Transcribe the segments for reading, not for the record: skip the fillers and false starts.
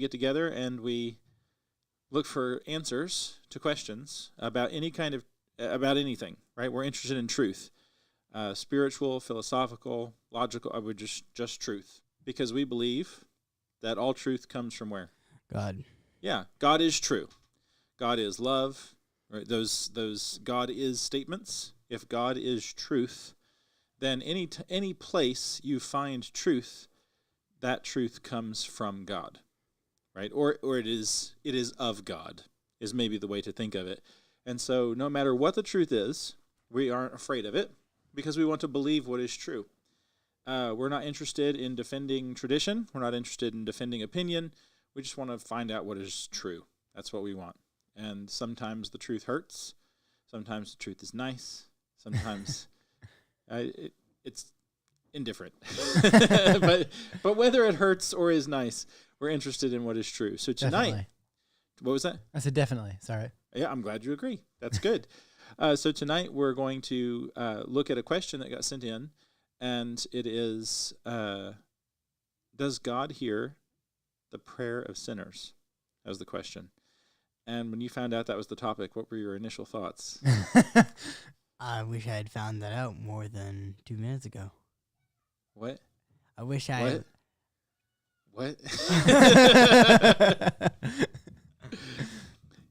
get together and we look for answers to questions about about anything, right? We're interested in truth, spiritual, philosophical, logical. I would just truth, because we believe that all truth comes from where? God. Yeah, God is true. God is love. Right? Those God is statements. If God is truth, then any place you find truth, that truth comes from God, right? Or it is of God, is maybe the way to think of it. And so no matter what the truth is, we aren't afraid of it because we want to believe what is true. We're not interested in defending tradition. We're not interested in defending opinion. We just want to find out what is true. That's what we want. And sometimes the truth hurts. Sometimes the truth is nice. Sometimes it's indifferent. but whether it hurts or is nice, we're interested in what is true. So tonight, Definitely. What was that? I said definitely. Sorry. Yeah, I'm glad you agree. That's good. So tonight we're going to look at a question that got sent in, and it is, does God hear the prayer of sinners? That was the question. And when you found out that was the topic, what were your initial thoughts? I wish I had found that out more than 2 minutes ago. What? I wish I... What?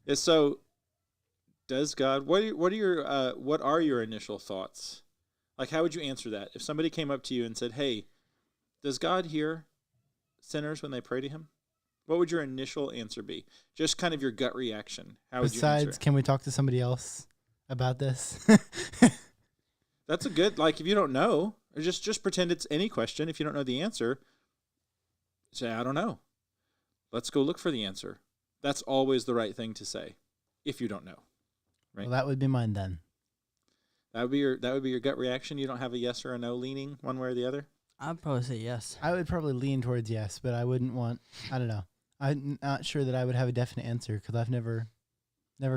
Yeah, so does God, what are your initial thoughts? Like, how would you answer that? If somebody came up to you and said, hey, does God hear sinners when they pray to him? What would your initial answer be? Just kind of your gut reaction. How would you answer? Besides, can we talk to somebody else about this? That's a good, like, if you don't know, or just pretend it's any question. If you don't know the answer, say, I don't know. Let's go look for the answer. That's always the right thing to say if you don't know. Right? Well, that would be mine then. That would be your gut reaction. You don't have a yes or a no leaning one way or the other? I'd probably say yes. I would probably lean towards yes, but I wouldn't want, I don't know. I'm not sure that I would have a definite answer because I've never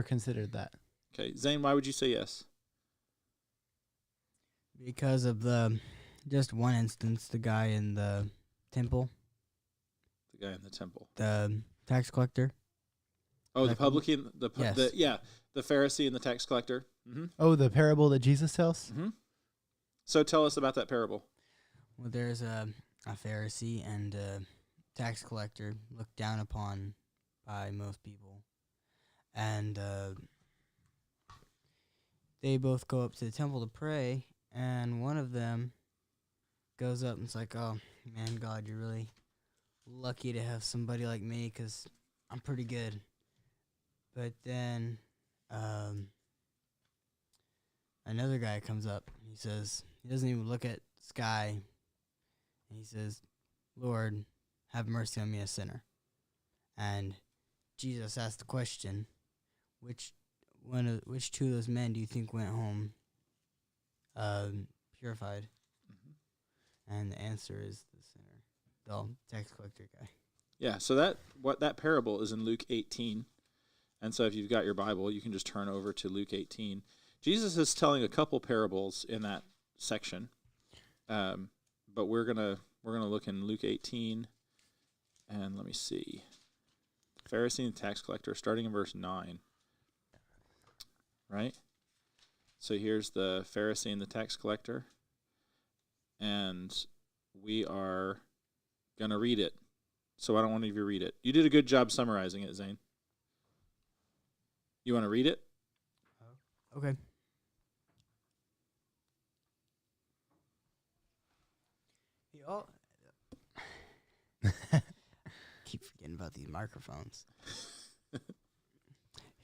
considered that. Okay. Zane, why would you say yes? Because of just one instance, the guy in the temple, The guy in the temple. the tax collector. Oh, the Like, publican, yes. the Pharisee and the tax collector. Mm-hmm. Oh, the parable that Jesus tells? Mm-hmm. So tell us about that parable. Well, there's a Pharisee and a tax collector looked down upon by most people. And they both go up to the temple to pray, and one of them goes up and it's like, oh, man, God, you're really lucky to have somebody like me because I'm pretty good. But then another guy comes up. He says, he doesn't even look at sky. And he says, Lord, have mercy on me, a sinner. And Jesus asked the question, which two of those men do you think went home purified? Mm-hmm. And the answer is the sinner, the tax collector guy. Yeah, so that parable is in Luke 18. And so if you've got your Bible, you can just turn over to Luke 18. Jesus is telling a couple parables in that section. But we're gonna look in Luke 18, and let me see. Pharisee and tax collector, starting in verse 9. Right? So here's the Pharisee and the tax collector, and we are gonna read it. So I don't want you to read it. You did a good job summarizing it, Zane. You want to read it? Okay. Keep forgetting about these microphones.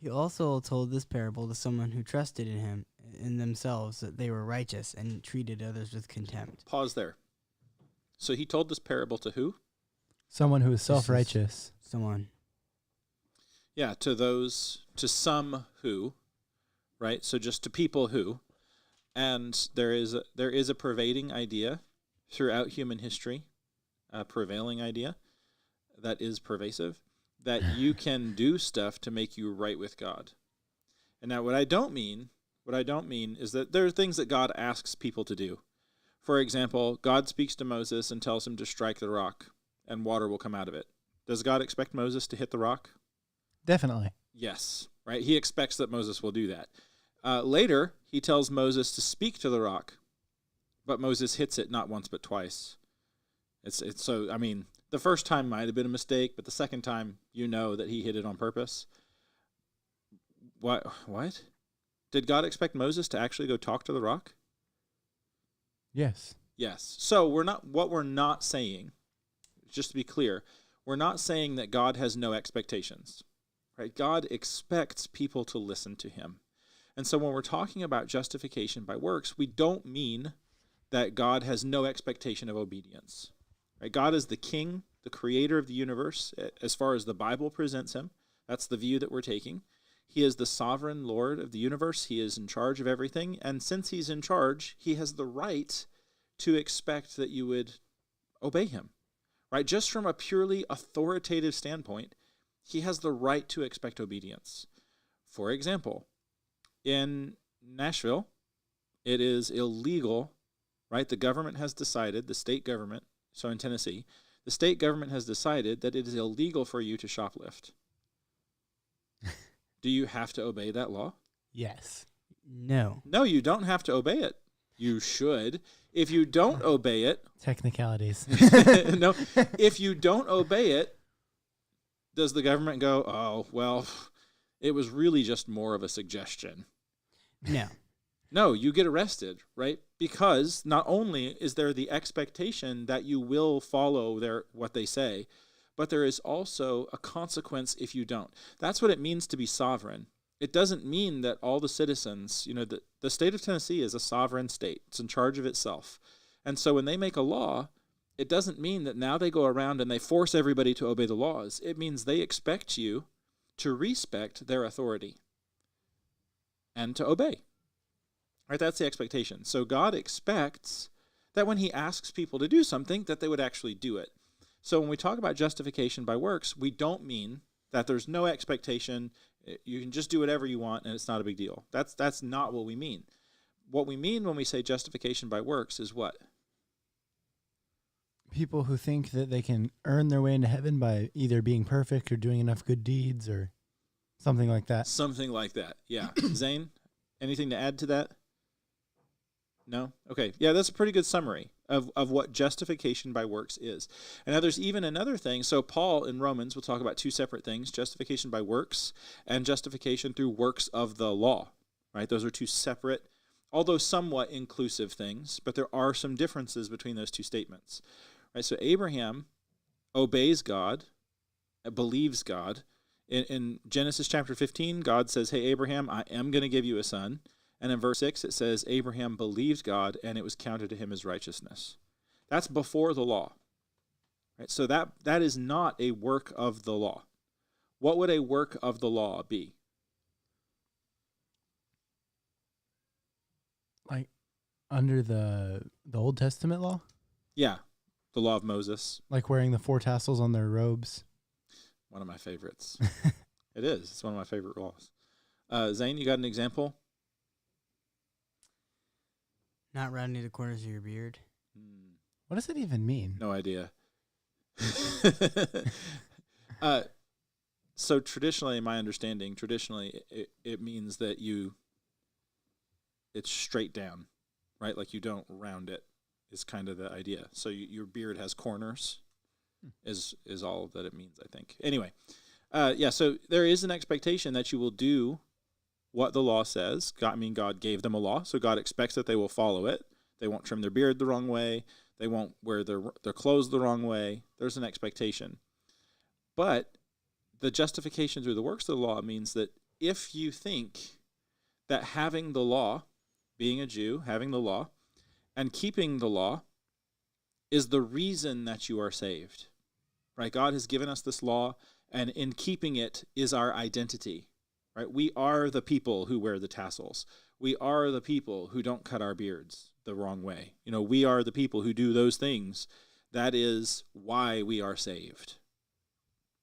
He also told this parable to someone who trusted in him, in themselves, that they were righteous and treated others with contempt. Pause there. So he told this parable to who? Someone who is self-righteous. Someone. Yeah, to some who, right? So just to people who, and there is a pervading idea throughout human history, a prevailing idea that is pervasive, that you can do stuff to make you right with God. And now what I don't mean is that there are things that God asks people to do. For example, God speaks to Moses and tells him to strike the rock and water will come out of it. Does God expect Moses to hit the rock? Definitely. Yes, right? He expects that Moses will do that. Later, he tells Moses to speak to the rock, but Moses hits it not once but twice. It's so, I mean, the first time might have been a mistake, but the second time, you know that he hit it on purpose. What? Did God expect Moses to actually go talk to the rock? Yes. Yes. So we're not saying, just to be clear, we're not saying that God has no expectations, right? God expects people to listen to him. And so when we're talking about justification by works, we don't mean that God has no expectation of obedience, right? God is the king, the creator of the universe, as far as the Bible presents him. That's the view that we're taking. He is the sovereign Lord of the universe. He is in charge of everything. And since he's in charge, he has the right to expect that you would obey him, right? Just from a purely authoritative standpoint, he has the right to expect obedience. For example, in Nashville, it is illegal, right? The government has decided, the state government, so in Tennessee, the state government has decided that it is illegal for you to shoplift. Do you have to obey that law? Yes. No. No, you don't have to obey it. You should. If you don't obey it, Technicalities. no, if you don't obey it, does the government go, oh, well, it was really just more of a suggestion? No. No, you get arrested, right? Because not only is there the expectation that you will follow what they say, but there is also a consequence if you don't. That's what it means to be sovereign. It doesn't mean that all the citizens, the state of Tennessee is a sovereign state. It's in charge of itself. And so when they make a law, it doesn't mean that now they go around and they force everybody to obey the laws. It means they expect you to respect their authority and to obey. Right? That's the expectation. So God expects that when he asks people to do something, that they would actually do it. So when we talk about justification by works, we don't mean that there's no expectation. You can just do whatever you want and it's not a big deal. That's not what we mean. What we mean when we say justification by works is what? People who think that they can earn their way into heaven by either being perfect or doing enough good deeds or something like that. Something like that, yeah. Zane, anything to add to that? No? Okay. Yeah, that's a pretty good summary of what justification by works is. And now there's even another thing. So Paul in Romans will talk about two separate things, justification by works and justification through works of the law, right? Those are two separate, although somewhat inclusive things, but there are some differences between those two statements, right? So Abraham obeys God, believes God. In Genesis chapter 15, God says, hey, Abraham, I am going to give you a son. And in verse 6, it says, Abraham believed God, and it was counted to him as righteousness. That's before the law. Right? So that is not a work of the law. What would a work of the law be? Like under the Old Testament law? Yeah, the law of Moses. Like wearing the 4 tassels on their robes? One of my favorites. It is. It's one of my favorite laws. Zane, you got an example? Not rounding the corners of your beard. What does that even mean? No idea. So traditionally, in my understanding, it means that it's straight down, right? Like you don't round it is kind of the idea. So your beard has corners is all that it means, I think. Anyway, so there is an expectation that you will do what the law says. God gave them a law, so God expects that they will follow it. They won't trim their beard the wrong way. They won't wear their clothes the wrong way. There's an expectation. But the justification through the works of the law means that if you think that having the law, being a Jew, having the law, and keeping the law is the reason that you are saved, right? God has given us this law, and in keeping it is our identity. Right? We are the people who wear the tassels. We are the people who don't cut our beards the wrong way. We are the people who do those things. That is why we are saved.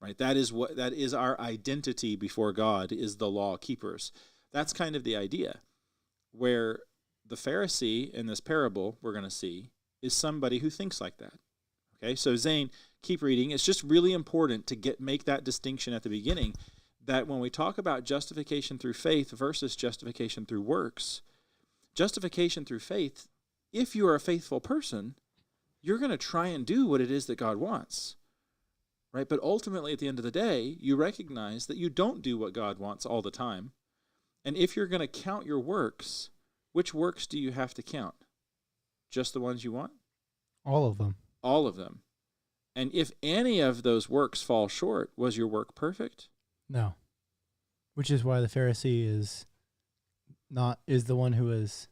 Right? That is our identity before God, is the law keepers. That's kind of the idea. Where the Pharisee in this parable we're going to see is somebody who thinks like that. Okay? So Zane, keep reading. It's just really important to make that distinction at the beginning, that when we talk about justification through faith versus justification through works, justification through faith, if you are a faithful person, you're going to try and do what it is that God wants, right? But ultimately, at the end of the day, you recognize that you don't do what God wants all the time. And if you're going to count your works, which works do you have to count? Just the ones you want? All of them. All of them. And if any of those works fall short, was your work perfect? No. Which is why the Pharisee is the one who is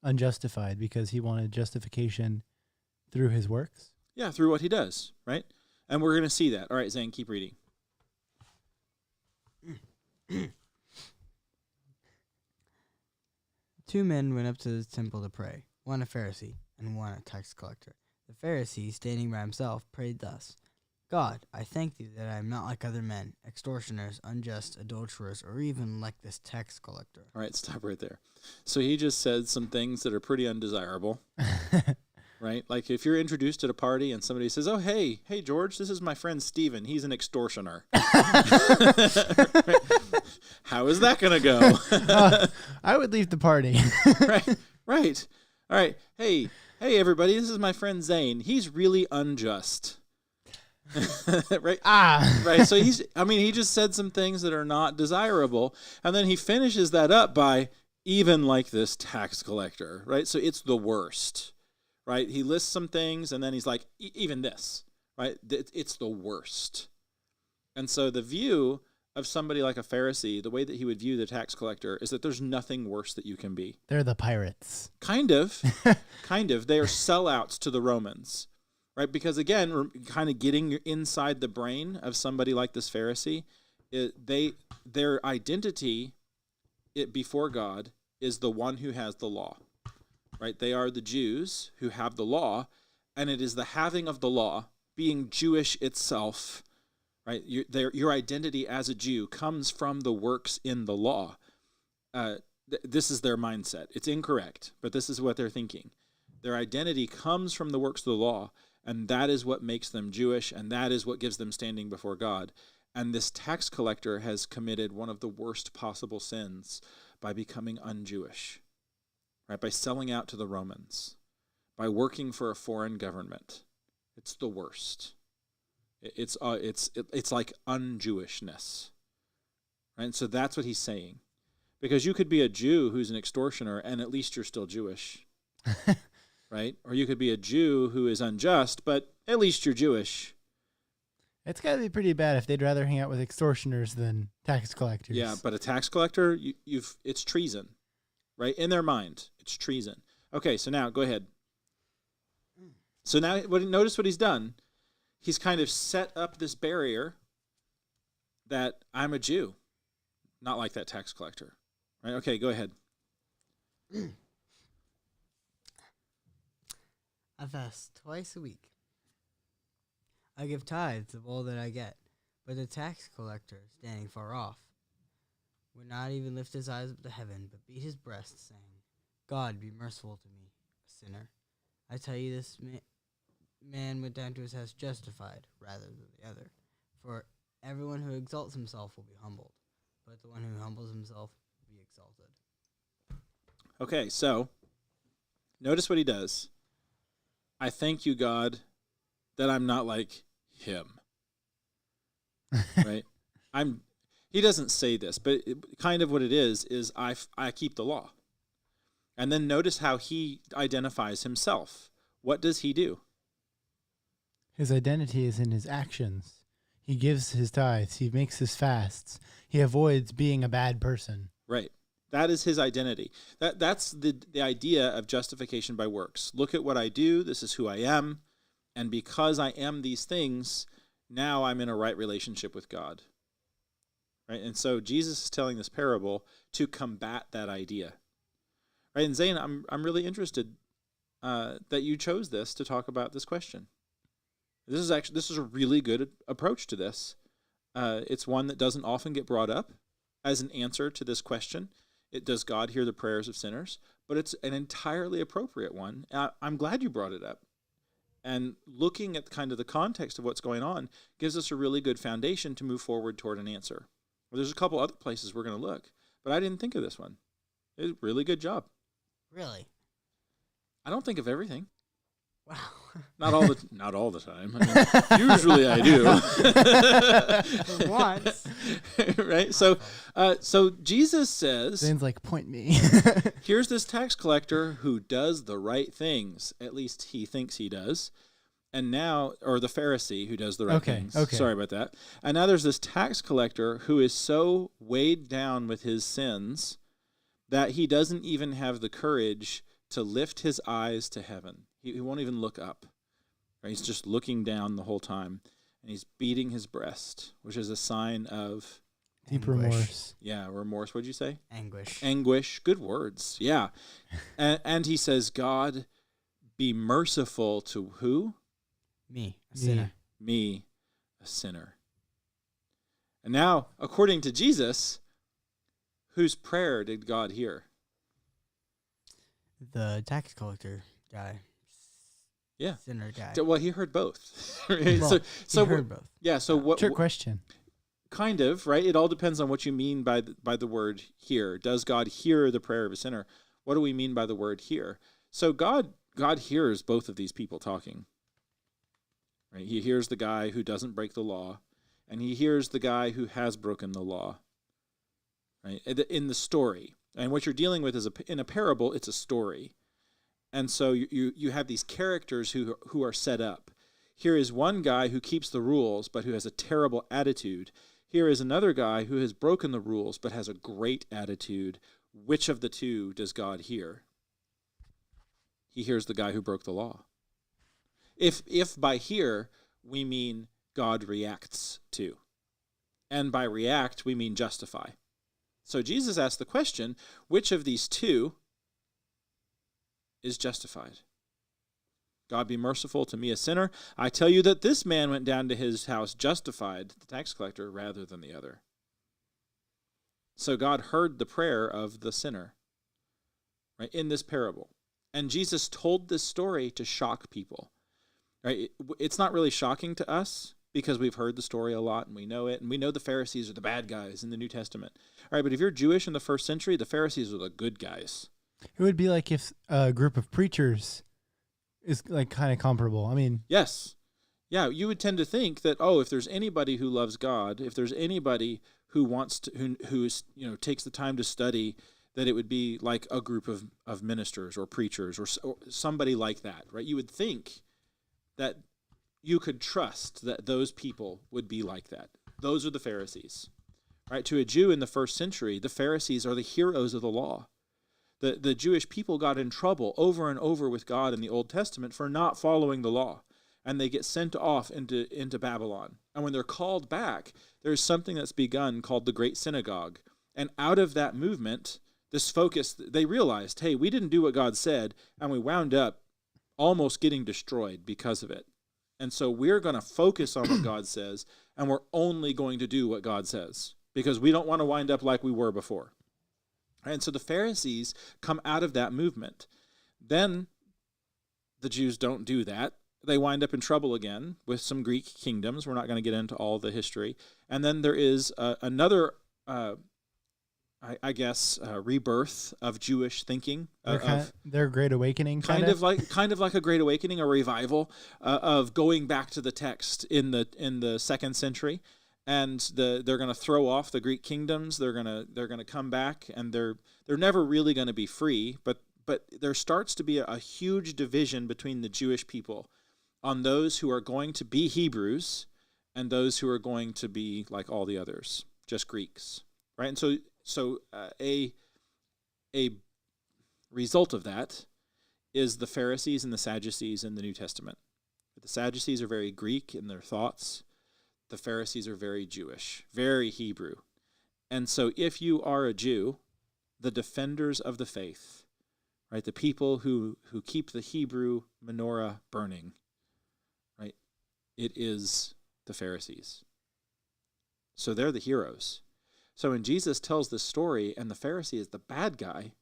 unjustified, because he wanted justification through his works. Yeah, through what he does, right? And we're going to see that. All right, Zane, keep reading. Two men went up to the temple to pray, one a Pharisee and one a tax collector. The Pharisee, standing by himself, prayed thus: God, I thank thee that I am not like other men, extortioners, unjust, adulterers, or even like this tax collector. All right, stop right there. So he just said some things that are pretty undesirable, right? Like if you're introduced at a party and somebody says, oh, hey, George, this is my friend Steven. He's an extortioner. How is that going to go? I would leave the party. Right. All right. Hey, everybody, this is my friend Zane. He's really unjust. Right. Right. So he just said some things that are not desirable. And then he finishes that up by even like this tax collector, right? So it's the worst, right? He lists some things and then he's like, even this, right? It's the worst. And so the view of somebody like a Pharisee, the way that he would view the tax collector is that there's nothing worse that you can be. They're the pirates. Kind of. They are sellouts to the Romans. Right, because again, we're kind of getting inside the brain of somebody like this Pharisee. Their identity before God is the one who has the law. Right, they are the Jews who have the law, and it is the having of the law, being Jewish itself. Right, your identity as a Jew comes from the works in the law. This is their mindset. It's incorrect, but this is what they're thinking. Their identity comes from the works of the law. And that is what makes them Jewish, and that is what gives them standing before God. And this tax collector has committed one of the worst possible sins by becoming un-Jewish, right? By selling out to the Romans, by working for a foreign government. It's the worst. It's like un-Jewishness, right? And so that's what he's saying, because you could be a Jew who's an extortioner, and at least you're still Jewish. Right? Or you could be a Jew who is unjust, but at least you're Jewish. It's got to be pretty bad if they'd rather hang out with extortioners than tax collectors. Yeah, but a tax collector, it's treason, right? In their mind, it's treason. Okay, so now go ahead. So now notice what he's done. He's kind of set up this barrier that I'm a Jew, not like that tax collector. Right? Okay, go ahead. I fast twice a week. I give tithes of all that I get, but the tax collector, standing far off, would not even lift his eyes up to heaven, but beat his breast, saying, God, be merciful to me, a sinner. I tell you, this man went down to his house justified rather than the other. For everyone who exalts himself will be humbled, but the one who humbles himself will be exalted. Okay, so notice what he does. I thank you, God, that I'm not like him. Right? He doesn't say this, but kind of what it is I keep the law. And then notice how he identifies himself. What does he do? His identity is in his actions. He gives his tithes. He makes his fasts. He avoids being a bad person. Right. That is his identity. That's the idea of justification by works. Look at what I do. This is who I am. And because I am these things, now I'm in a right relationship with God. Right? And so Jesus is telling this parable to combat that idea. Right? And Zane, I'm really interested that you chose this to talk about this question. This is a really good approach to this. It's one that doesn't often get brought up as an answer to this question. Does God hear the prayers of sinners? But it's an entirely appropriate one. I'm glad you brought it up. And looking at kind of the context of what's going on gives us a really good foundation to move forward toward an answer. Well, there's a couple other places we're going to look, but I didn't think of this one. It was a really good job. Really? I don't think of everything. Wow. Not all the time. I mean, usually I do. Once. Right? So Jesus says, Zane's like, point me. here's this tax collector who does the right things. At least he thinks he does. And now, or the Pharisee who does the right things. Okay. Sorry about that. And now there's this tax collector who is so weighed down with his sins that he doesn't even have the courage to lift his eyes to heaven. He won't even look up. Right? He's just looking down the whole time. And he's beating his breast, which is a sign of... Deep Anguish. remorse. Yeah, remorse. What'd you say? Anguish. Anguish. Good words. Yeah. And he says, God, be merciful to who? Me, a Me. sinner. Me, a sinner. And now, according to Jesus, whose prayer did God hear? The tax collector guy. Yeah. Sinner guy. Well, he heard both. Well, so he heard both. yeah. So what? Trick question. Kind of, right? It all depends on what you mean by the word hear. Does God hear the prayer of a sinner? What do we mean by the word hear? So God hears both of these people talking. Right? He hears the guy who doesn't break the law, and he hears the guy who has broken the law. Right? In the story. And what you're dealing with is in a parable, it's a story. And so you have these characters who are set up. Here is one guy who keeps the rules, but who has a terrible attitude. Here is another guy who has broken the rules, but has a great attitude. Which of the two does God hear? He hears the guy who broke the law. If by hear, we mean God reacts to. And by react, we mean justify. So Jesus asked the question, which of these two is justified? God, be merciful to me, a sinner. I tell you that this man went down to his house justified, the tax collector, rather than the other. So God heard the prayer of the sinner, right, in this parable. And Jesus told this story to shock people. Right? It's not really shocking to us because we've heard the story a lot and we know it. And we know the Pharisees are the bad guys in the New Testament. All right, but if you're Jewish in the first century, the Pharisees are the good guys. It would be like if a group of preachers is like kind of comparable. I mean, Yes. Yeah, you would tend to think that, oh, if there's anybody who loves God, if there's anybody who wants to, who's, takes the time to study, that it would be like a group of ministers or preachers or somebody like that, right? You would think that you could trust that those people would be like that. Those are the Pharisees, right? To a Jew in the first century, the Pharisees are the heroes of the law. The Jewish people got in trouble over and over with God in the Old Testament for not following the law, and they get sent off into Babylon. And when they're called back, there's something that's begun called the Great Synagogue. And out of that movement, this focus, they realized, hey, we didn't do what God said, and we wound up almost getting destroyed because of it. And so we're going to focus on what God says, and we're only going to do what God says because we don't want to wind up like we were before. And so the Pharisees come out of that movement. Then the Jews don't do that. They wind up in trouble again with some Greek kingdoms. We're not going to get into all the history. And then there is another rebirth of Jewish thinking. their Great Awakening, kind of like a Great Awakening, a revival of going back to the text in the second century, and they're going to throw off the Greek kingdoms. They're going to come back, and they're never really going to be free. But there starts to be a huge division between the Jewish people on those who are going to be Hebrews and those who are going to be like all the others, just Greeks, right? And so a result of that is the Pharisees and the Sadducees in the New Testament. The Sadducees are very Greek in their thoughts. The Pharisees are very Jewish, very Hebrew. And so if you are a Jew, the defenders of the faith, right, the people who keep the Hebrew menorah burning, right, it is the Pharisees. So they're the heroes. So when Jesus tells this story and the Pharisee is the bad guy,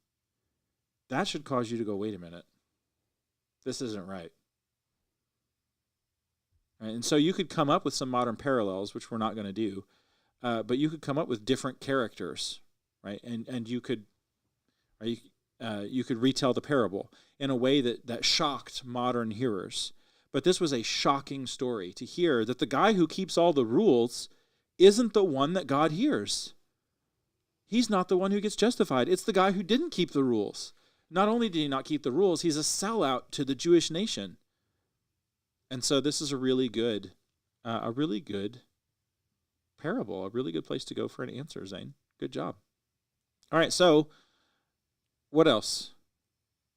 that should cause you to go, wait a minute, this isn't right. Right? And so you could come up with some modern parallels, which we're not going to do, but you could come up with different characters, right? And you could, right, you could retell the parable in a way that shocked modern hearers. But this was a shocking story to hear that the guy who keeps all the rules isn't the one that God hears. He's not the one who gets justified. It's the guy who didn't keep the rules. Not only did he not keep the rules, he's a sellout to the Jewish nation. And so this is a really good parable, a really good place to go for an answer, Zane. Good job. All right, so what else?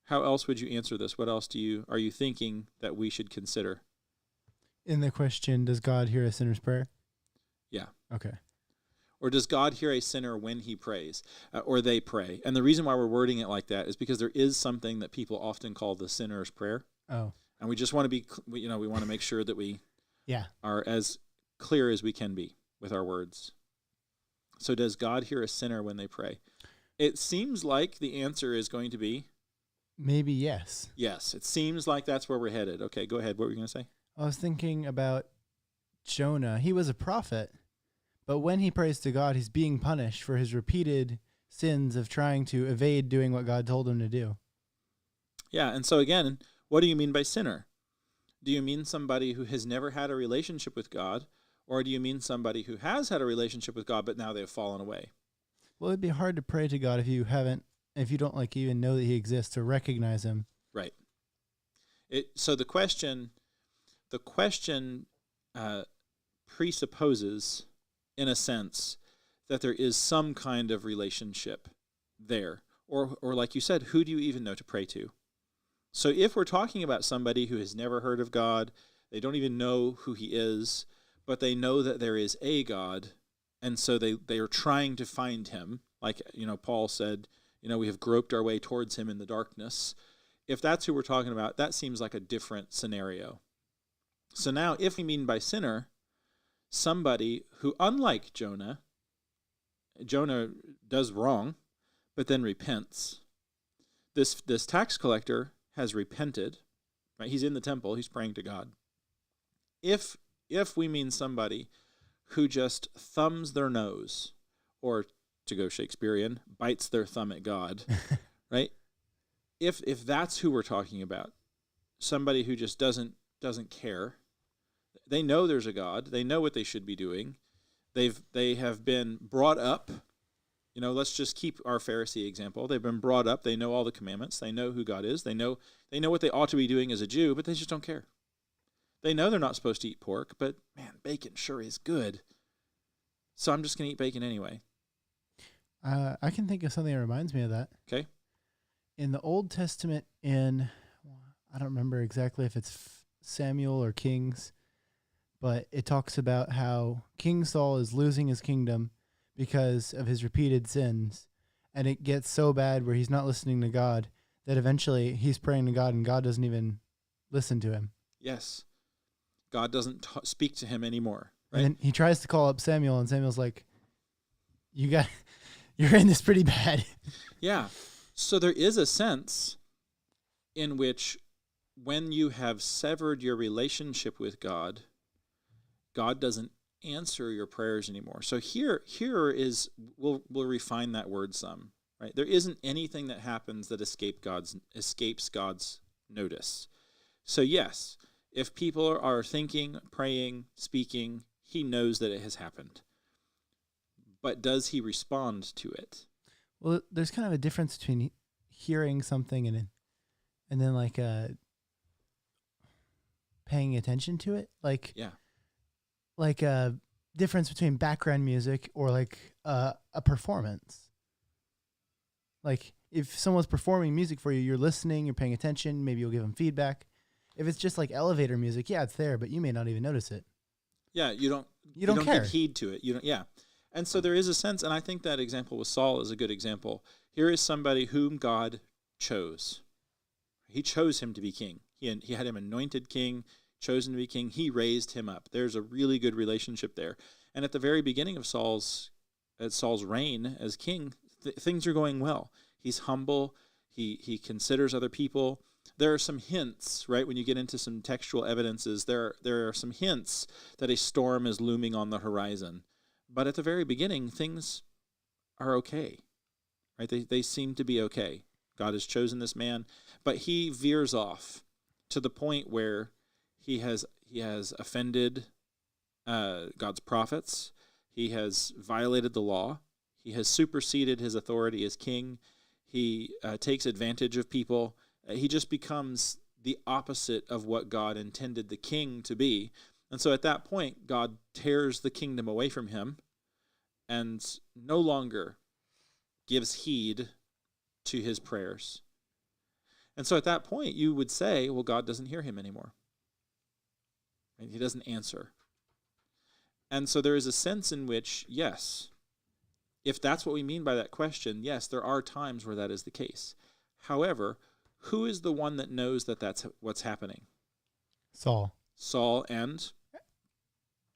How else would you answer this? What else are you thinking that we should consider? In the question, does God hear a sinner's prayer? Yeah. Okay. Or does God hear a sinner when he prays, or they pray? And the reason why we're wording it like that is because there is something that people often call the sinner's prayer. Oh. And we just want to we want to make sure that we are as clear as we can be with our words. So does God hear a sinner when they pray? It seems like the answer is going to be maybe yes. Yes, it seems like that's where we're headed. Okay, go ahead. What were you going to say? I was thinking about Jonah. He was a prophet, but when he prays to God, he's being punished for his repeated sins of trying to evade doing what God told him to do. Yeah, and so again, what do you mean by sinner? Do you mean somebody who has never had a relationship with God, or do you mean somebody who has had a relationship with God, but now they've fallen away? Well, it'd be hard to pray to God if you don't like even know that he exists or recognize him. Right. So the question presupposes, in a sense, that there is some kind of relationship there, or like you said, who do you even know to pray to? So if we're talking about somebody who has never heard of God, they don't even know who he is, but they know that there is a God, and so they are trying to find him, like Paul said, we have groped our way towards him in the darkness. If that's who we're talking about, that seems like a different scenario. So now, if we mean by sinner, somebody who, unlike Jonah does wrong, but then repents. This tax collector has repented, right? He's in the temple, he's praying to God. If we mean somebody who just thumbs their nose, or to go Shakespearean, bites their thumb at God, right? If that's who we're talking about, somebody who just doesn't care, they know there's a God, they know what they should be doing, they have been brought up. Let's just keep our Pharisee example. They've been brought up. They know all the commandments. They know who God is. They know what they ought to be doing as a Jew, but they just don't care. They know they're not supposed to eat pork, but man, bacon sure is good. So I'm just going to eat bacon anyway. I can think of something that reminds me of that. Okay. In the Old Testament, I don't remember exactly if it's Samuel or Kings, but it talks about how King Saul is losing his kingdom because of his repeated sins, and it gets so bad where he's not listening to God that eventually he's praying to God and God doesn't even listen to him. Yes. God doesn't speak to him anymore. Right? And then he tries to call up Samuel, and Samuel's like, you're in this pretty bad. Yeah. So there is a sense in which when you have severed your relationship with God, God doesn't answer your prayers anymore. So here is, we'll refine that word some, right? There isn't anything that happens that escapes God's notice. So yes, if people are thinking, praying, speaking, he knows that it has happened. But does he respond to it? Well, there's kind of a difference between hearing something and then like paying attention to it. Like a difference between background music or like a performance. Like if someone's performing music for you, you're listening, you're paying attention, maybe you'll give them feedback. If it's just like elevator music, yeah, it's there, but you may not even notice it. Yeah, you don't care. Give heed to it. Yeah. And so there is a sense, and I think that example with Saul is a good example. Here is somebody whom God chose. He chose him to be king. He had him anointed king, chosen to be king. He raised him up. There's a really good relationship there. And at the very beginning of Saul's reign as king, things are going well. He's humble. He considers other people. there are some hints, right? When you get into some textual evidences, there are some hints that a storm is looming on the horizon. But at the very beginning, things are okay, right? They seem to be okay. God has chosen this man, but he veers off to the point where he has offended God's prophets. He has violated the law. He has superseded his authority as king. He takes advantage of people. He just becomes the opposite of what God intended the king to be. And so at that point, God tears the kingdom away from him and no longer gives heed to his prayers. And so at that point, you would say, well, God doesn't hear him anymore. Right? He doesn't answer. And so there is a sense in which, yes, if that's what we mean by that question, yes, there are times where that is the case. However, who is the one that knows that that's what's happening? Saul. Saul and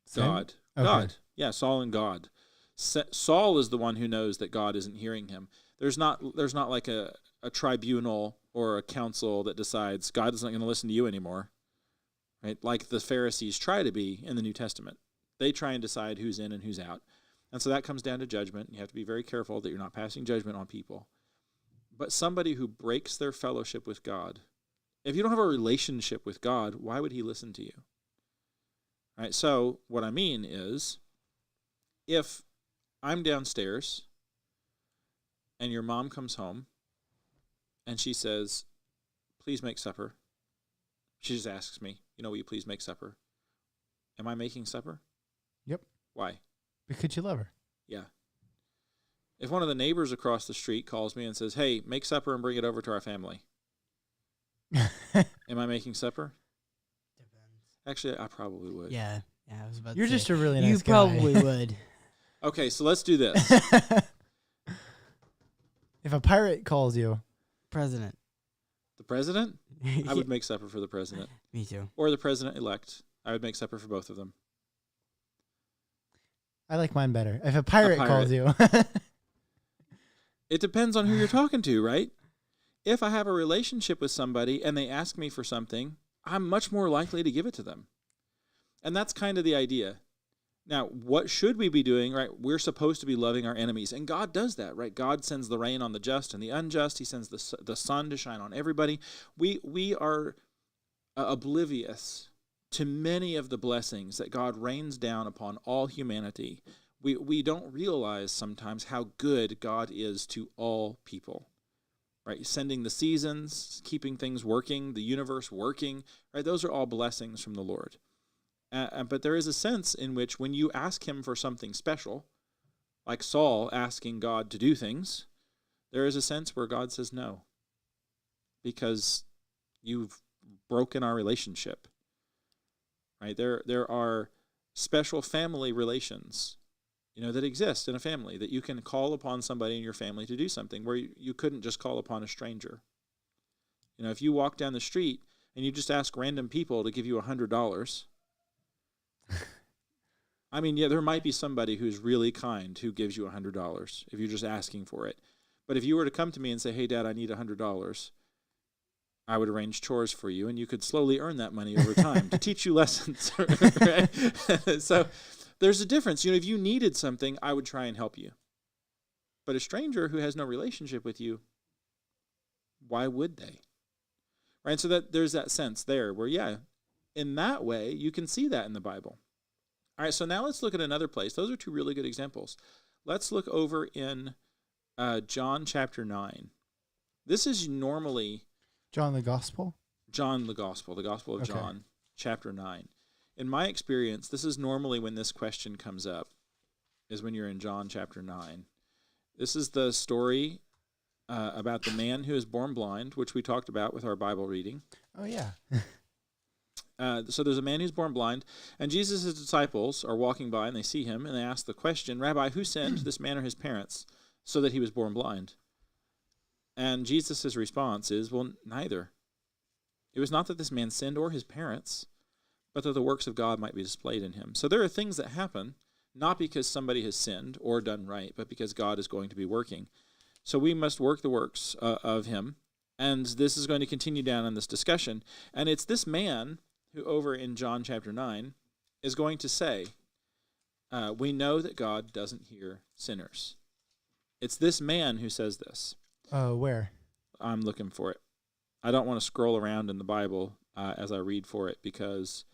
Sam? God. Okay. God. Yeah, Saul and God. Saul is the one who knows that God isn't hearing him. There's not like a tribunal or a council that decides God is not going to listen to you anymore, right? Like the Pharisees try to be in the New Testament. They try and decide who's in and who's out. And so that comes down to judgment. You have to be very careful that you're not passing judgment on people. But somebody who breaks their fellowship with God, if you don't have a relationship with God, why would he listen to you? Right? So what I mean is, if I'm downstairs and your mom comes home and she says, please make supper. She just asks me, will you please make supper? Am I making supper? Yep. Why? Because you love her. Yeah. If one of the neighbors across the street calls me and says, hey, make supper and bring it over to our family, am I making supper? Depends. Actually, I probably would. Yeah, I was about You're to say. just a really nice You guy. probably would. Okay, so let's do this. If a pirate calls you, President. The president? I would make supper for the president. Me too. Or the president-elect. I would make supper for both of them. I like mine better. If a pirate calls you. It depends on who you're talking to, right? If I have a relationship with somebody and they ask me for something, I'm much more likely to give it to them. And that's kind of the idea. Now, what should we be doing, right? We're supposed to be loving our enemies. And God does that, right? God sends the rain on the just and the unjust. He sends the sun to shine on everybody. We are oblivious to many of the blessings that God rains down upon all humanity. We don't realize sometimes how good God is to all people, right? Sending the seasons, keeping things working, the universe working, right? Those are all blessings from the Lord. But there is a sense in which when you ask him for something special, like Saul asking God to do things, there is a sense where God says no, because you've broken our relationship. Right? There are special family relations, that exist in a family, that you can call upon somebody in your family to do something where you couldn't just call upon a stranger. If you walk down the street and you just ask random people to give you $100, I mean, yeah, there might be somebody who's really kind who gives you $100 if you're just asking for it. But if you were to come to me and say, hey, Dad, I need $100, I would arrange chores for you, and you could slowly earn that money over time to teach you lessons. Right? So there's a difference. If you needed something, I would try and help you. But a stranger who has no relationship with you, why would they? Right? So that there's that sense there where, yeah, in that way, you can see that in the Bible. All right, so now let's look at another place. Those are two really good examples. Let's look over in John chapter 9. This is normally John the Gospel? the Gospel of Okay. John, chapter 9. In my experience, this is normally when this question comes up, is when you're in John chapter 9. This is the story about the man who is born blind, which we talked about with our Bible reading. Oh, yeah. So there's a man who's born blind, and Jesus' disciples are walking by, and they see him, and they ask the question, Rabbi, who sinned, this man or his parents, so that he was born blind? And Jesus' response is, well, neither. It was not that this man sinned or his parents, but that the works of God might be displayed in him. So there are things that happen, not because somebody has sinned or done right, but because God is going to be working. So we must work the works of him, And this is going to continue down in this discussion. And it's this man who over in John chapter 9 is going to say, we know that God doesn't hear sinners. It's this man who says this. Where? I'm looking for it. I don't want to scroll around in the Bible as I read for it because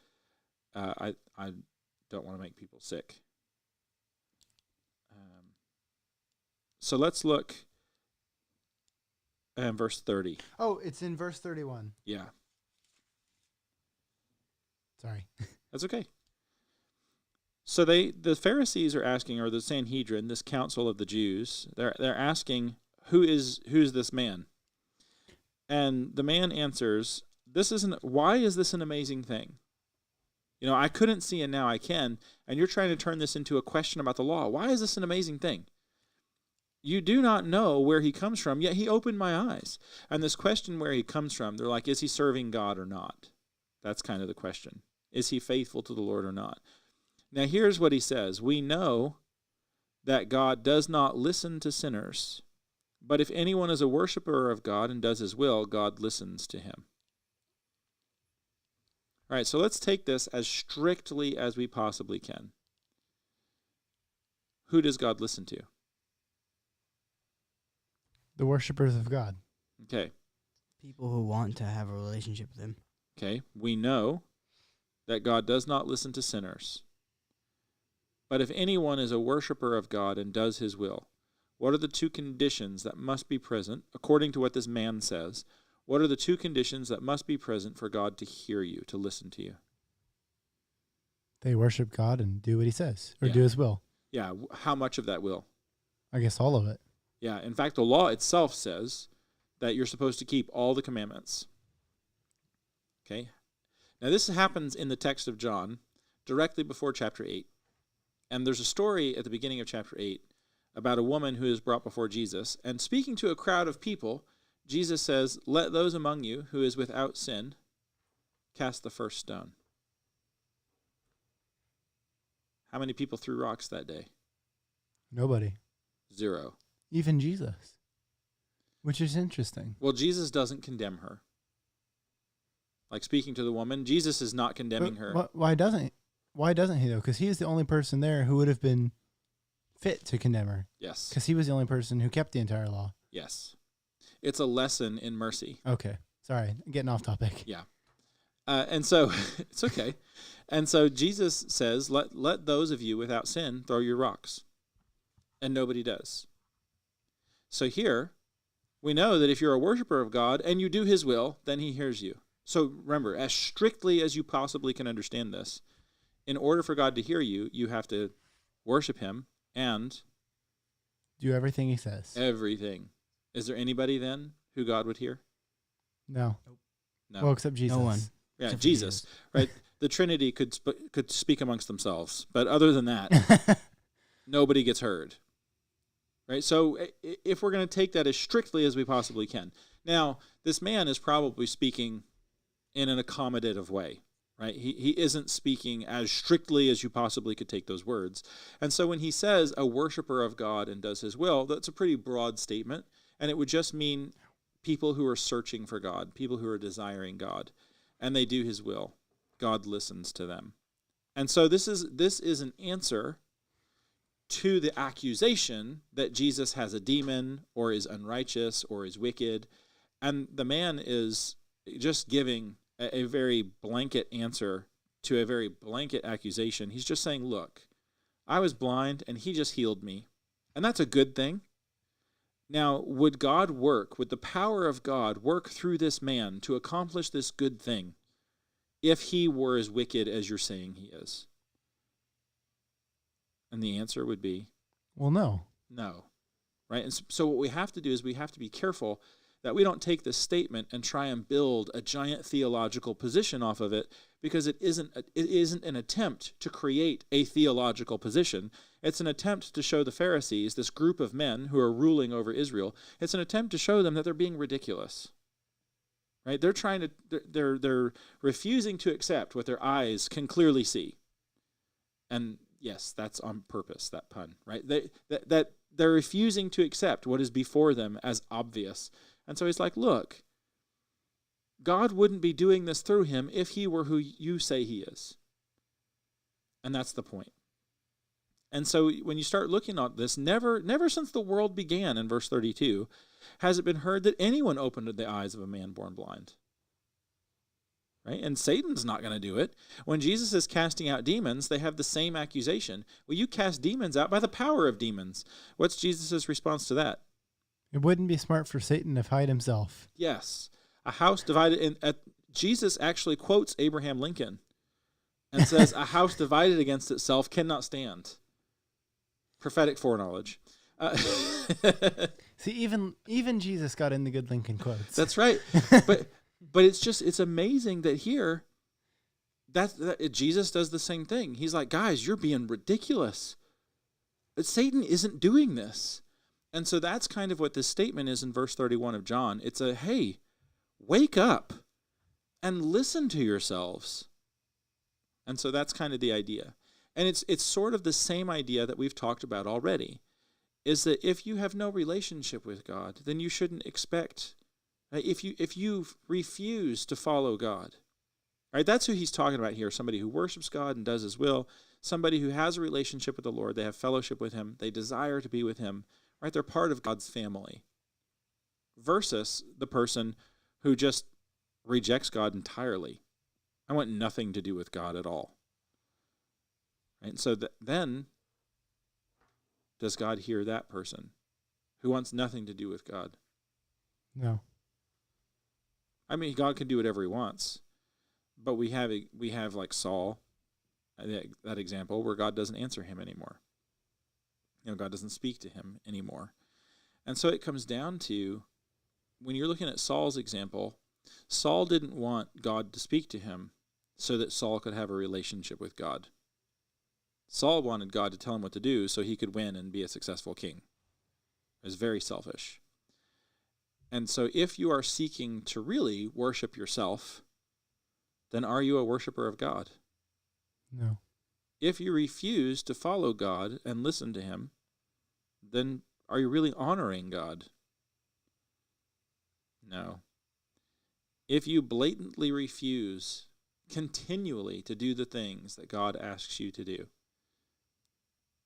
I don't want to make people sick. So let's look at verse 30. Oh, it's in verse 31. Yeah, Sorry. that's okay. So the Pharisees are asking, or the Sanhedrin, this council of the Jews, they're asking, who's this man? And the man answers, why is this an amazing thing? I couldn't see and now I can, and you're trying to turn this into a question about the law. Why is this an amazing thing? You do not know where he comes from, yet he opened my eyes. And this question where he comes from, they're like, is he serving God or not? That's kind of the question. Is he faithful to the Lord or not? Now here's what he says. We know that God does not listen to sinners, but if anyone is a worshiper of God and does his will, God listens to him. All right, so let's take this as strictly as we possibly can. Who does God listen to? The worshipers of God. Okay. People who want to have a relationship with him. Okay. We know that God does not listen to sinners. But if anyone is a worshiper of God and does his will, what are the two conditions that must be present, according to what this man says? What are the two conditions that must be present for God to hear you, to listen to you? They worship God and do what he says, or Yeah. do his will. Yeah. How much of that will? I guess all of it. Yeah. In fact, the law itself says that you're supposed to keep all the commandments. Okay. Now, this happens in the text of John directly before chapter 8. And there's a story at the beginning of chapter 8 about a woman who is brought before Jesus. And speaking to a crowd of people, Jesus says, let those among you who is without sin cast the first stone. How many people threw rocks that day? Nobody. 0. Even Jesus. Which is interesting. Well, Jesus doesn't condemn her. Like speaking to the woman, Jesus is not condemning her. Why doesn't he though? Because he is the only person there who would have been fit to condemn her. Yes. Because he was the only person who kept the entire law. Yes. It's a lesson in mercy. Okay. Sorry. I'm getting off topic. Yeah. And so it's okay. And so Jesus says, let those of you without sin throw your rocks. And nobody does. So here, we know that if you're a worshiper of God and you do his will, then he hears you. So remember, as strictly as you possibly can understand this, in order for God to hear you, you have to worship him and Do everything he says. everything. Is there anybody then who God would hear? No. No. Well, except Jesus. No one. Yeah, except for Jesus, right? The Trinity could speak amongst themselves, but other than that, nobody gets heard, right? So if we're going to take that as strictly as we possibly can. Now, this man is probably speaking in an accommodative way, right? He isn't speaking as strictly as you possibly could take those words. And so when he says a worshiper of God and does his will, that's a pretty broad statement, and it would just mean people who are searching for God, people who are desiring God, and they do his will. God listens to them. And so this is an answer to the accusation that Jesus has a demon or is unrighteous or is wicked. And the man is just giving a very blanket answer to a very blanket accusation. He's just saying, look, I was blind and he just healed me. And that's a good thing. Now, would the power of God work through this man to accomplish this good thing if he were as wicked as you're saying he is? And the answer would be, Well, no. no. Right? And so what we have to do is we have to be careful that we don't take this statement and try and build a giant theological position off of it, because it isn't an attempt to create a theological position. It's an attempt to show the Pharisees, this group of men who are ruling over Israel, it's an attempt to show them that they're being ridiculous. Right? They're refusing to accept what their eyes can clearly see. And yes, that's on purpose, that pun, right? They're refusing to accept what is before them as obvious. And so he's like, look, God wouldn't be doing this through him if he were who you say he is. And that's the point. And so when you start looking at this, never since the world began, in verse 32, has it been heard that anyone opened the eyes of a man born blind. Right? And Satan's not going to do it. When Jesus is casting out demons, they have the same accusation. Well, you cast demons out by the power of demons. What's Jesus' response to that? It wouldn't be smart for Satan to hide himself. Yes. A house divided, Jesus actually quotes Abraham Lincoln and says, a house divided against itself cannot stand. Prophetic foreknowledge. See, even Jesus got in the good Lincoln quotes. That's right. But it's amazing that here, that Jesus does the same thing. He's like, guys, you're being ridiculous. But Satan isn't doing this. And so that's kind of what this statement is in verse 31 of John. It's a, hey, wake up and listen to yourselves. And so that's kind of the idea. And it's sort of the same idea that we've talked about already, is that if you have no relationship with God, then you shouldn't expect, if you refuse to follow God, right? That's who he's talking about here, somebody who worships God and does his will, somebody who has a relationship with the Lord, they have fellowship with him, they desire to be with him, right? They're part of God's family, versus the person who just rejects God entirely. I want nothing to do with God at all. Right? So then, does God hear that person who wants nothing to do with God? No. I mean, God can do whatever he wants, but we have like Saul, that example where God doesn't answer him anymore. God doesn't speak to him anymore. And so it comes down to, when you're looking at Saul's example, Saul didn't want God to speak to him so that Saul could have a relationship with God. Saul wanted God to tell him what to do so he could win and be a successful king. It was very selfish. And so if you are seeking to really worship yourself, then are you a worshiper of God? No. If you refuse to follow God and listen to him, then are you really honoring God? No. If you blatantly refuse continually to do the things that God asks you to do,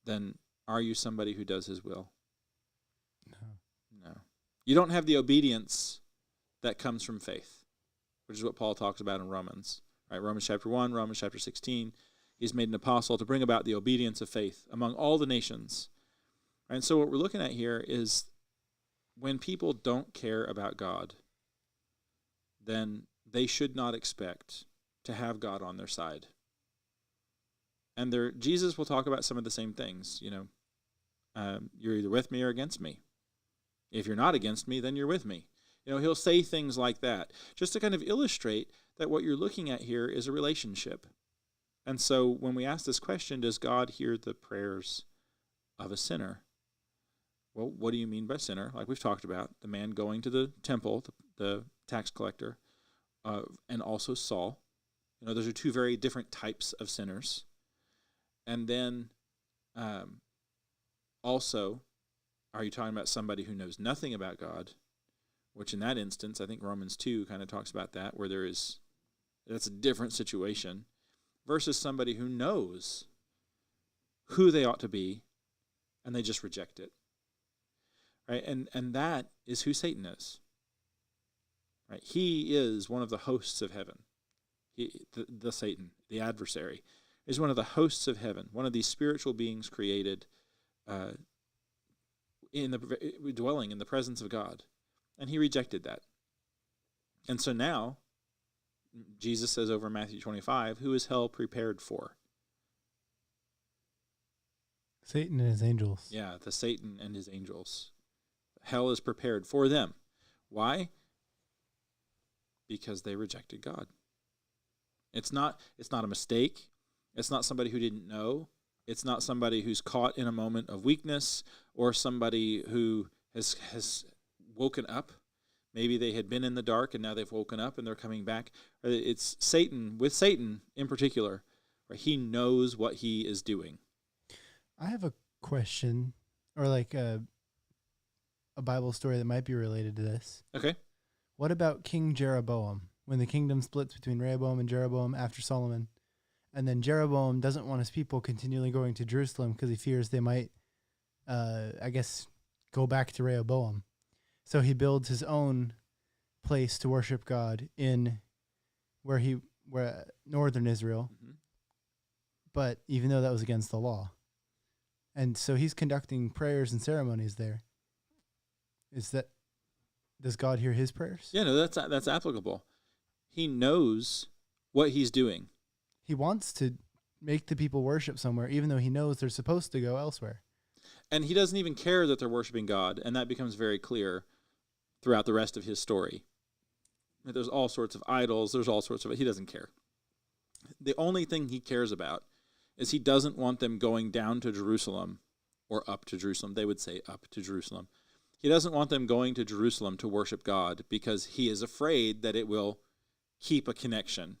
then are you somebody who does his will? No. You don't have the obedience that comes from faith, which is what Paul talks about in Romans. Right? Romans chapter 1, Romans chapter 16. He's made an apostle to bring about the obedience of faith among all the nations. And so what we're looking at here is when people don't care about God, then they should not expect to have God on their side. And Jesus will talk about some of the same things. You're either with me or against me. If you're not against me, then you're with me. He'll say things like that, just to kind of illustrate that what you're looking at here is a relationship. And so when we ask this question, does God hear the prayers of a sinner? Well, what do you mean by sinner? Like we've talked about, the man going to the temple, the tax collector, and also Saul. Those are two very different types of sinners. And then also, are you talking about somebody who knows nothing about God? Which in that instance, I think Romans 2 kind of talks about that, where that's a different situation, versus somebody who knows who they ought to be, and they just reject it. Right? And that is who Satan is. Right? He is one of the hosts of heaven. The Satan, the adversary, is one of the hosts of heaven, one of these spiritual beings created dwelling in the presence of God. And he rejected that. And so now, Jesus says over in Matthew 25, who is hell prepared for? Satan and his angels. Yeah, the Satan and his angels. Hell is prepared for them. Why? Because they rejected God. It's not a mistake. It's not somebody who didn't know. It's not somebody who's caught in a moment of weakness or somebody who has woken up. Maybe they had been in the dark and now they've woken up and they're coming back. It's Satan, with Satan in particular, where he knows what he is doing. I have a question, or like a Bible story that might be related to this. Okay. What about King Jeroboam? when the kingdom splits between Rehoboam and Jeroboam after Solomon. And then Jeroboam doesn't want his people continually going to Jerusalem because he fears they might, go back to Rehoboam. So he builds his own place to worship God in where northern Israel. Mm-hmm. But even though that was against the law. And so he's conducting prayers and ceremonies there. Does God hear his prayers? Yeah, no, that's applicable. He knows what he's doing. He wants to make the people worship somewhere, even though he knows they're supposed to go elsewhere. And he doesn't even care that they're worshiping God, and that becomes very clear throughout the rest of his story. There's all sorts of idols, he doesn't care. The only thing he cares about is he doesn't want them going down to Jerusalem or up to Jerusalem. They would say up to Jerusalem. He doesn't want them going to Jerusalem to worship God because he is afraid that it will keep a connection.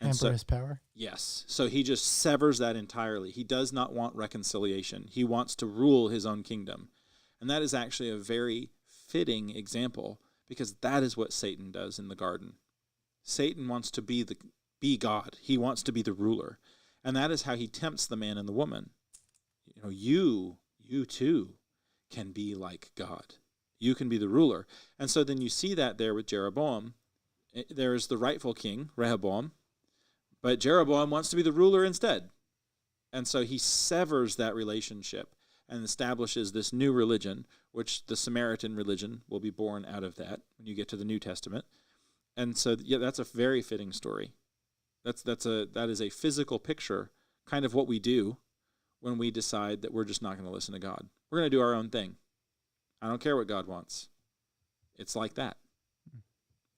And Hamper his power? Yes. So he just severs that entirely. He does not want reconciliation. He wants to rule his own kingdom. And that is actually a very fitting example because that is what Satan does in the garden. Satan wants to be God. He wants to be the ruler. And that is how he tempts the man and the woman. You too can be like God. You can be the ruler. And so then you see that there with Jeroboam. There's the rightful king, Rehoboam, but Jeroboam wants to be the ruler instead. And so he severs that relationship and establishes this new religion, which the Samaritan religion will be born out of that when you get to the New Testament. And so, yeah, that's a very fitting story. That is a physical picture, kind of what we do when we decide that we're just not going to listen to God. We're going to do our own thing. I don't care what God wants. It's like that.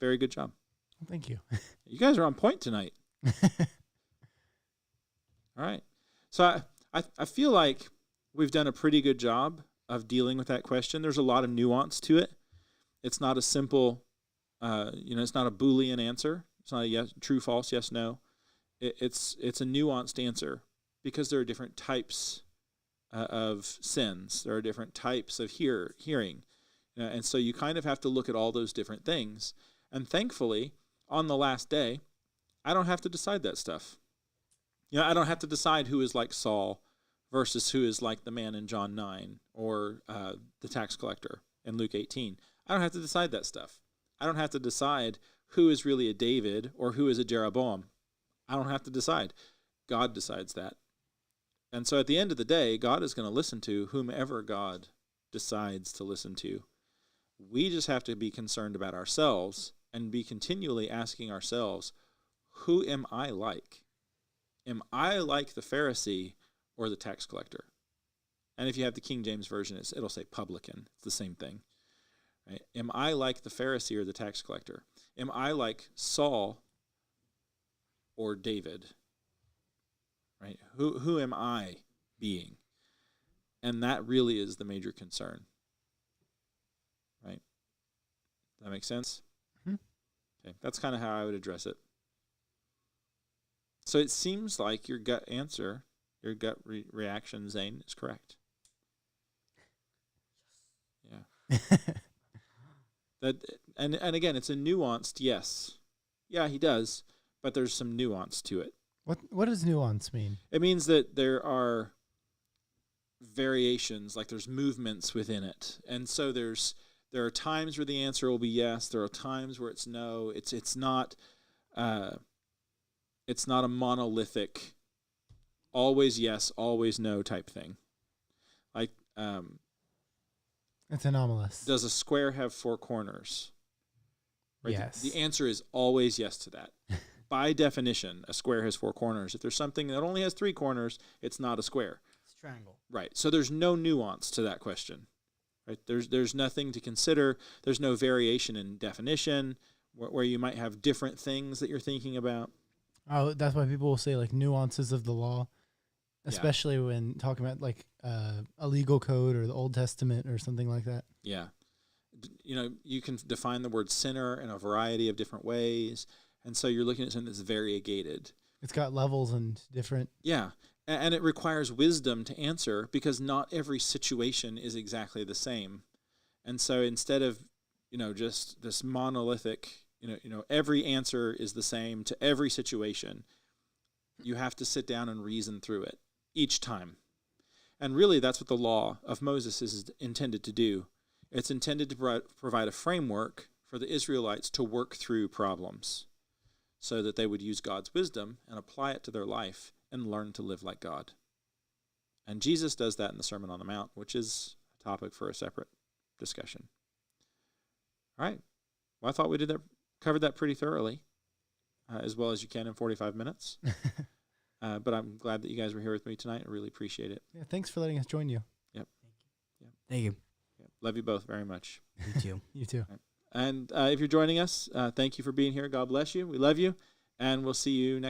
Very good job. Well, thank you. You guys are on point tonight. All right. So I feel like we've done a pretty good job of dealing with that question. There's a lot of nuance to it. It's not a simple, it's not a Boolean answer. It's not a yes, true, false, yes, no. It's a nuanced answer because there are different types of sins. There are different types of hearing. And so you kind of have to look at all those different things. And thankfully, on the last day, I don't have to decide that stuff. I don't have to decide who is like Saul versus who is like the man in John 9 or the tax collector in Luke 18. I don't have to decide that stuff. I don't have to decide who is really a David or who is a Jeroboam. I don't have to decide. God decides that. And so at the end of the day, God is going to listen to whomever God decides to listen to. We just have to be concerned about ourselves and be continually asking ourselves, who am I like? Am I like the Pharisee or the tax collector? And if you have the King James Version, it'll say publican. It's the same thing. Right? Am I like the Pharisee or the tax collector? Am I like Saul or David? Right? Who am I being? And that really is the major concern. Right? That makes sense? Mm-hmm. Okay, that's kind of how I would address it. So it seems like your gut answer, your gut reaction, Zane, is correct. Yeah. And again, it's a nuanced yes. Yeah, he does, but there's some nuance to it. What does nuance mean? It means that there are variations, like there's movements within it. And so there are times where the answer will be yes, there are times where it's no. It's not a monolithic always yes, always no type thing. Like it's anomalous. Does a square have four corners? Right? Yes. The answer is always yes to that. By definition, a square has four corners. If there's something that only has three corners, it's not a square. It's a triangle. Right. So there's no nuance to that question. Right? There's nothing to consider. There's no variation in definition where you might have different things that you're thinking about. Oh, that's why people will say like nuances of the law, especially when talking about like a legal code or the Old Testament or something like that. Yeah. You can define the word sinner in a variety of different ways. And so you're looking at something that's variegated. It's got levels and different. Yeah. And it requires wisdom to answer because not every situation is exactly the same. And so instead of, just this monolithic, every answer is the same to every situation. You have to sit down and reason through it each time. And really, that's what the law of Moses is intended to do. It's intended to provide a framework for the Israelites to work through problems so that they would use God's wisdom and apply it to their life and learn to live like God. And Jesus does that in the Sermon on the Mount, which is a topic for a separate discussion. All right. Well, I thought we covered that pretty thoroughly, as well as you can in 45 minutes. But I'm glad that you guys were here with me tonight. I really appreciate it. Yeah, thanks for letting us join you. Yep. Thank you. Yep. Love you both very much. You too. You too. Right. And if you're joining us, thank you for being here. God bless you. We love you. And we'll see you next